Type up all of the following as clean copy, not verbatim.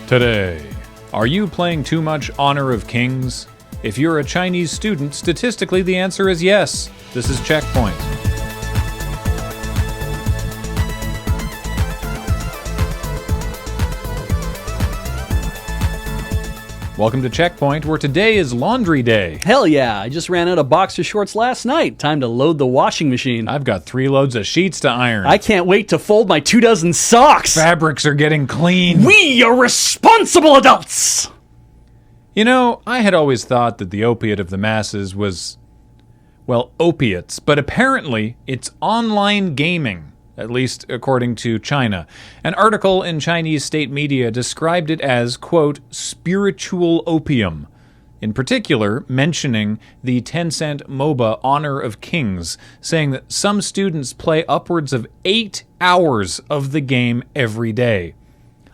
Today, are you playing too much Honor of Kings? If you're a Chinese student, statistically the answer is yes. This is CheckPoint. Welcome to CheckPoint, where today is laundry day. Hell yeah, I just ran out of boxer shorts last night. Time to load the washing machine. I've got 3 loads of sheets to iron. I can't wait to fold my 24 socks. Fabrics are getting clean. We are responsible adults! You know, I had always thought that the opiate of the masses was, well, opiates, but apparently it's online gaming. At least according to China. An article in Chinese state media described it as, quote, spiritual opium, in particular mentioning the Tencent MOBA Honor of Kings, saying that some students play upwards of 8 hours of the game every day.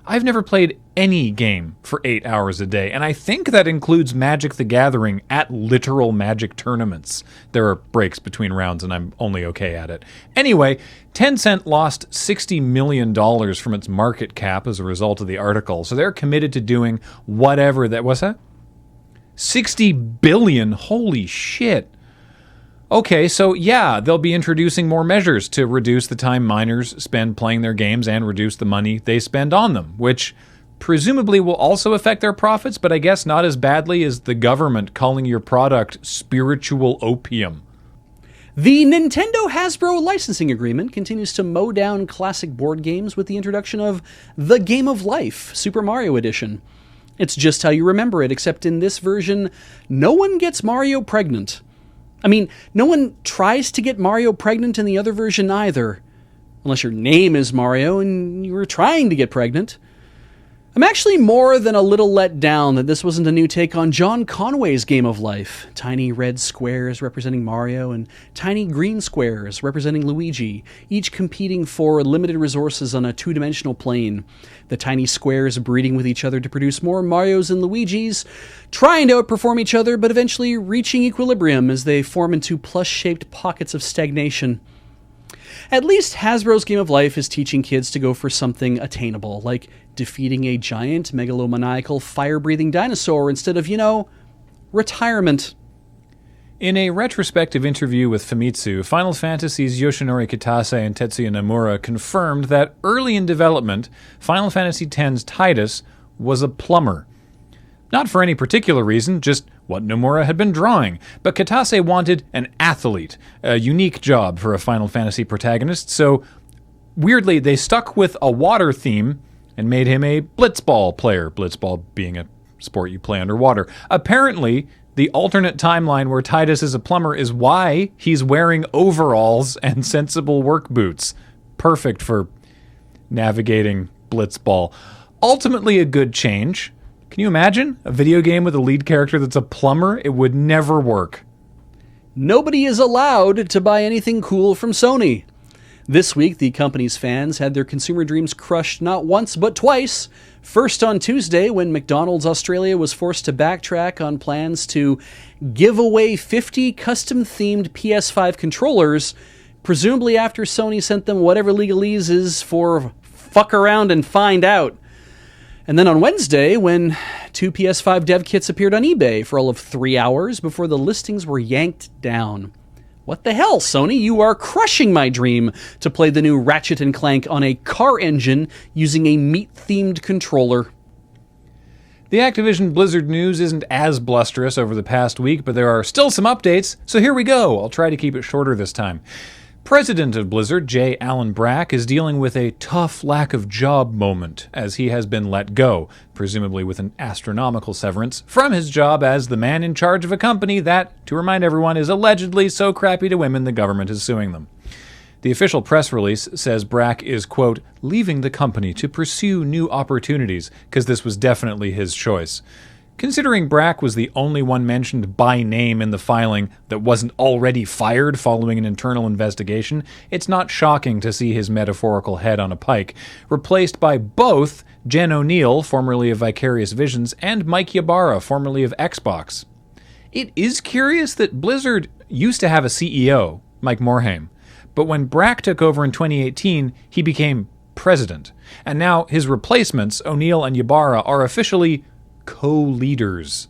I've never played any game for 8 hours a day, and I think that includes Magic the Gathering at literal Magic tournaments. There are breaks between rounds, and I'm only okay at it. Anyway, Tencent lost $60 million from its market cap as a result of the article, so they're committed to doing whatever that... What's that? 60 billion? Holy shit. Okay, so yeah, they'll be introducing more measures to reduce the time miners spend playing their games and reduce the money they spend on them, which presumably will also affect their profits, but I guess not as badly as the government calling your product spiritual opium. The Nintendo Hasbro licensing agreement continues to mow down classic board games with the introduction of The Game of Life, Super Mario Edition. It's just how you remember it, except in this version, no one gets Mario pregnant. I mean, no one tries to get Mario pregnant in the other version either. Unless your name is Mario and you were trying to get pregnant. I'm actually more than a little let down that this wasn't a new take on John Conway's Game of Life. Tiny red squares representing Mario and tiny green squares representing Luigi, each competing for limited resources on a two-dimensional plane. The tiny squares breeding with each other to produce more Marios and Luigis, trying to outperform each other but eventually reaching equilibrium as they form into plush-shaped pockets of stagnation. At least Hasbro's Game of Life is teaching kids to go for something attainable, like defeating a giant, megalomaniacal, fire-breathing dinosaur instead of, retirement. In a retrospective interview with Famitsu, Final Fantasy's Yoshinori Kitase and Tetsuya Nomura confirmed that early in development, Final Fantasy X's Tidus was a plumber. Not for any particular reason, just what Nomura had been drawing, but Kitase wanted an athlete, a unique job for a Final Fantasy protagonist, so weirdly they stuck with a water theme and made him a blitzball player, blitzball being a sport you play underwater. Apparently, the alternate timeline where Tidus is a plumber is why he's wearing overalls and sensible work boots. Perfect for navigating blitzball. Ultimately a good change. Can you imagine a video game with a lead character that's a plumber? It would never work. Nobody is allowed to buy anything cool from Sony. This week, the company's fans had their consumer dreams crushed not once but twice. First on Tuesday, when McDonald's Australia was forced to backtrack on plans to give away 50 custom-themed PS5 controllers, presumably after Sony sent them whatever legalese is for fuck around and find out. And then on Wednesday, when 2 PS5 dev kits appeared on eBay for all of 3 hours before the listings were yanked down. What the hell, Sony? You are crushing my dream to play the new Ratchet & Clank on a car engine using a meat-themed controller. The Activision Blizzard news isn't as blusterous over the past week, but there are still some updates, so here we go. I'll try to keep it shorter this time. President of Blizzard, J. Allen Brack, is dealing with a tough lack of job moment as he has been let go, presumably with an astronomical severance, from his job as the man in charge of a company that, to remind everyone, is allegedly so crappy to women the government is suing them. The official press release says Brack is, quote, leaving the company to pursue new opportunities, because this was definitely his choice. Considering Brack was the only one mentioned by name in the filing that wasn't already fired following an internal investigation, it's not shocking to see his metaphorical head on a pike, replaced by both Jen O'Neill, formerly of Vicarious Visions, and Mike Ybarra, formerly of Xbox. It is curious that Blizzard used to have a CEO, Mike Morhaime, but when Brack took over in 2018, he became president. And now his replacements, O'Neill and Ybarra, are officially co-leaders.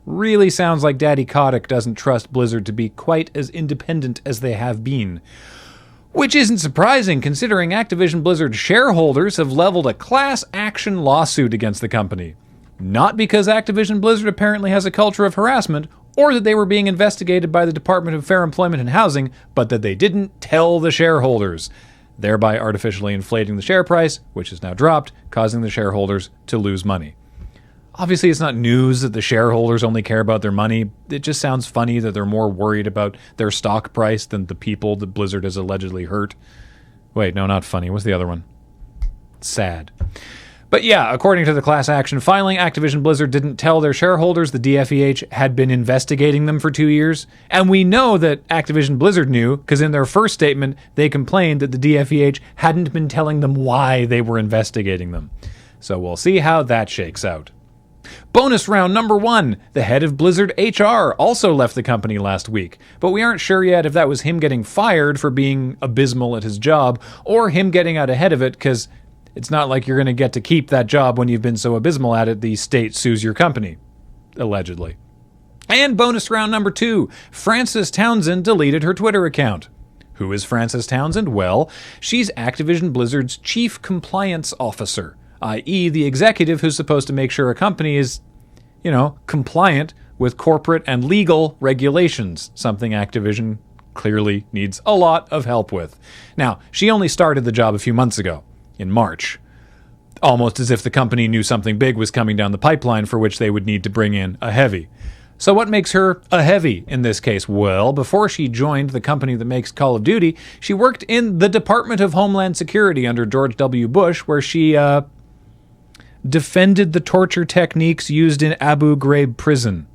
Really sounds like Daddy Kotick doesn't trust Blizzard to be quite as independent as they have been. Which isn't surprising, considering Activision Blizzard shareholders have leveled a class action lawsuit against the company. Not because Activision Blizzard apparently has a culture of harassment, or that they were being investigated by the Department of Fair Employment and Housing, but that they didn't tell the shareholders, thereby artificially inflating the share price, which has now dropped, causing the shareholders to lose money. Obviously, it's not news that the shareholders only care about their money. It just sounds funny that they're more worried about their stock price than the people that Blizzard has allegedly hurt. Wait, no, not funny. What's the other one? Sad. But yeah, according to the class action filing, Activision Blizzard didn't tell their shareholders the DFEH had been investigating them for 2 years. And we know that Activision Blizzard knew, because in their first statement, they complained that the DFEH hadn't been telling them why they were investigating them. So we'll see how that shakes out. Bonus round number 1. The head of Blizzard HR also left the company last week, but we aren't sure yet if that was him getting fired for being abysmal at his job, or him getting out ahead of it, because it's not like you're going to get to keep that job when you've been so abysmal at it the state sues your company. Allegedly. And bonus round number 2. Frances Townsend deleted her Twitter account. Who is Frances Townsend? Well, she's Activision Blizzard's chief compliance officer, i.e. the executive who's supposed to make sure a company is, compliant with corporate and legal regulations, something Activision clearly needs a lot of help with. Now, she only started the job a few months ago, in March, almost as if the company knew something big was coming down the pipeline for which they would need to bring in a heavy. So what makes her a heavy in this case? Well, before she joined the company that makes Call of Duty, she worked in the Department of Homeland Security under George W. Bush, where she, defended the torture techniques used in Abu Ghraib prison.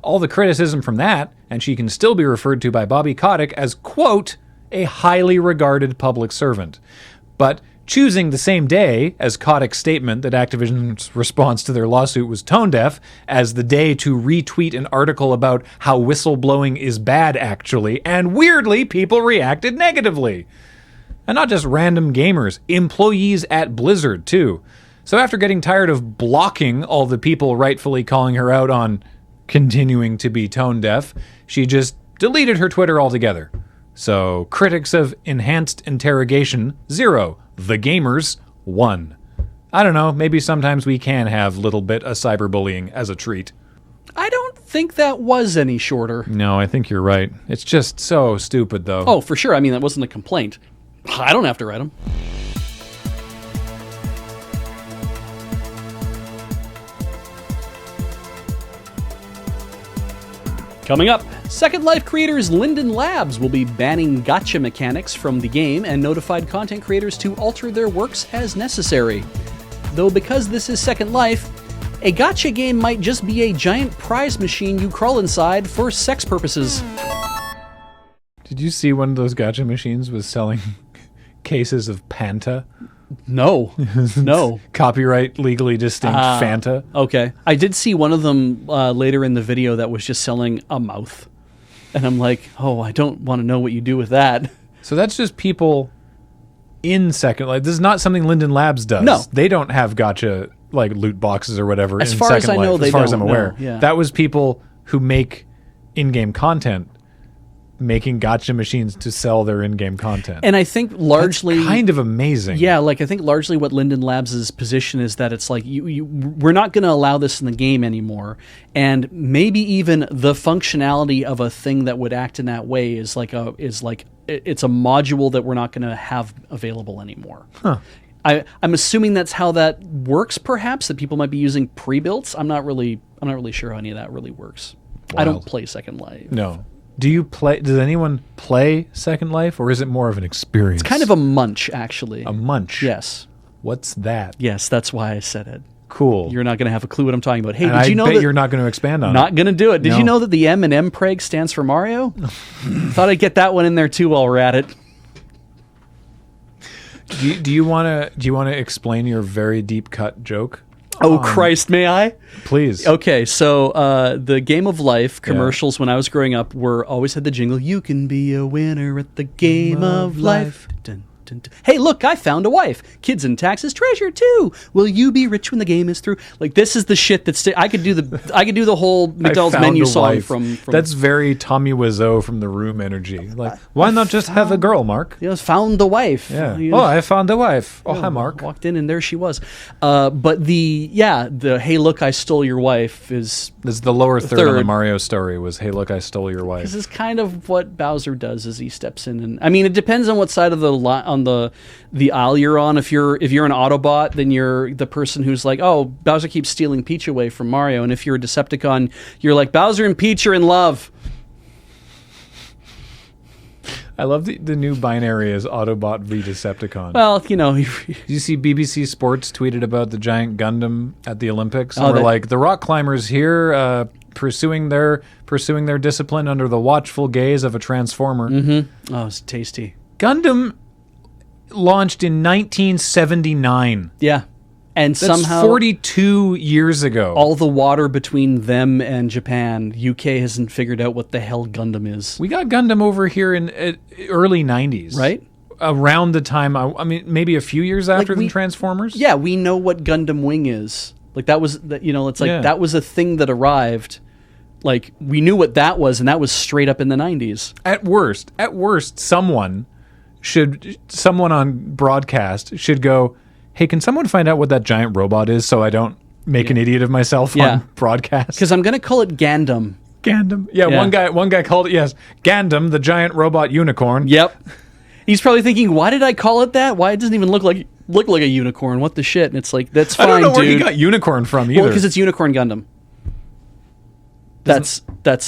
All the criticism from that, and she can still be referred to by Bobby Kotick as, quote, a highly regarded public servant. But choosing the same day as Kotick's statement that Activision's response to their lawsuit was tone-deaf as the day to retweet an article about how whistleblowing is bad, actually, and weirdly, people reacted negatively. And not just random gamers, employees at Blizzard, too. So after getting tired of blocking all the people rightfully calling her out on continuing to be tone-deaf, she just deleted her Twitter altogether. So critics of enhanced interrogation, 0. The gamers, 1. I don't know, maybe sometimes we can have a little bit of cyberbullying as a treat. I don't think that was any shorter. No, I think you're right. It's just so stupid, though. Oh, for sure. I mean, that wasn't a complaint. I don't have to write them. Coming up, Second Life creators Linden Labs will be banning gacha mechanics from the game and notified content creators to alter their works as necessary. Though because this is Second Life, a gacha game might just be a giant prize machine you crawl inside for sex purposes. Did you see one of those gacha machines was selling cases of Panta? No. No. Copyright legally distinct Fanta. Okay. I did see one of them later in the video that was just selling a mouth. And I'm like, oh, I don't want to know what you do with that. So that's just people in Second Life. This is not something Linden Labs does. No. They don't have gacha, like, loot boxes or whatever in far as Second I Life, know, they as far as don't, I'm aware. no, yeah. That was people who make in-game content making gacha machines to sell their in-game content. And I think largely... That's kind of amazing. Yeah, like I think largely what Linden Labs' position is that it's like, we're not going to allow this in the game anymore. And maybe even the functionality of a thing that would act in that way is like it's a module that we're not going to have available anymore. Huh. I'm assuming that's how that works, perhaps, that people might be using pre-builts. I'm not really sure how any of that really works. Wild. I don't play Second Life. No. Does anyone play Second Life, or is it more of an experience? It's kind of a munch, actually. A munch? Yes. What's that? Yes, that's why I said it. Cool. You're not going to have a clue what I'm talking about. Hey, and did you know bet that... you're not going to expand on it. Not going to do it. Did No. you know that the M in Mpreg stands for Mario? Thought I'd get that one in there, too, while we're at it. Do you want to explain your very deep cut joke? Oh, Christ, may I? Please. Okay, so the Game of Life commercials when I was growing up always had the jingle, "You can be a winner at the Game of Life." Dun, Hey, look, I found a wife. Kids and taxes, treasure too. Will you be rich when the game is through? Like, this is the shit that's. I could do the whole McDonald's menu song from. That's very Tommy Wiseau from The Room energy. Like, why not just have a girl, Mark? Yes, found the wife. Yeah. I found a wife. Oh, hi, Mark. Walked in and there she was. But the hey, look, I stole your wife is. This is the lower third of the Mario story. Was hey, look, I stole your wife. This is kind of what Bowser does as he steps in, and I mean, it depends on what side of the aisle you're on. If you're an Autobot, then you're the person who's like, oh, Bowser keeps stealing Peach away from Mario, and if you're a Decepticon, you're like, Bowser and Peach are in love. I love the new binary as Autobot v Decepticon. Well, you know. Did you see BBC Sports tweeted about the giant Gundam at the Olympics? And we're like, the rock climbers here pursuing their discipline under the watchful gaze of a transformer. Mm-hmm. Oh, it's tasty. Gundam launched in 1979. Yeah. And that's somehow 42 years ago. All the water between them and Japan, UK hasn't figured out what the hell Gundam is. We got Gundam over here in early 90s. Right? Around the time, I mean, maybe a few years after the Transformers. Yeah, we know what Gundam Wing is. Like, that was, it's like, that was a thing that arrived. Like, we knew what that was, and that was straight up in the 90s. At worst, someone on broadcast should go, hey, can someone find out what that giant robot is so I don't make an idiot of myself on broadcast? Because I'm going to call it Gandam. Gandam. Yeah, one guy called it, yes, Gandam, the giant robot unicorn. Yep. He's probably thinking, why did I call it that? Why it doesn't even look like a unicorn? What the shit? And it's like, that's fine, dude. I don't know where he got unicorn from either. Well, because it's Unicorn Gundam. That's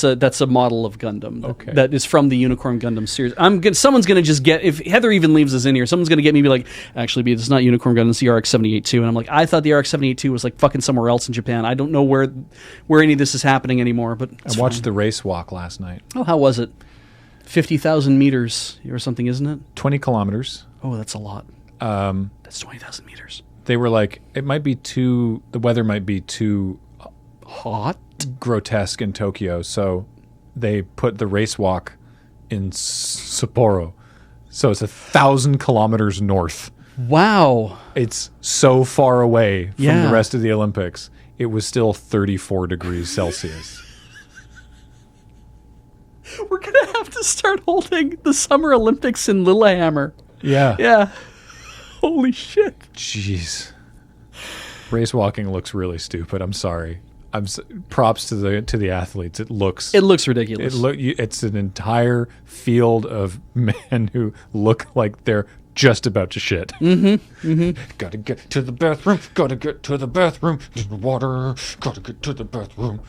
a model of Gundam that is from the Unicorn Gundam series. Someone's gonna just get, if Heather even leaves us in here, someone's gonna get me be like, actually, it's not Unicorn Gundam, it's the RX-78-2, and I'm like, I thought the RX-78-2 was like fucking somewhere else in Japan. I don't know where any of this is happening anymore. But I watched the race walk last night. Oh, how was it? 50,000 meters or something, isn't it? 20 kilometers. Oh, that's a lot. That's 20,000 meters. They were like, the weather might be too hot, grotesque in Tokyo, so they put the race walk in Sapporo. So it's 1,000 kilometers north. Wow. It's so far away from the rest of the Olympics. It was still 34 degrees Celsius. We're going to have to start holding the Summer Olympics in Lillehammer. Yeah. Yeah. Holy shit. Jeez. Race walking looks really stupid. I'm sorry. Props to the athletes. It looks ridiculous. It's an entire field of men who look like they're just about to shit. Mm-hmm. Mm-hmm. Gotta get to the bathroom. Gotta get to the bathroom. Water. Gotta get to the bathroom.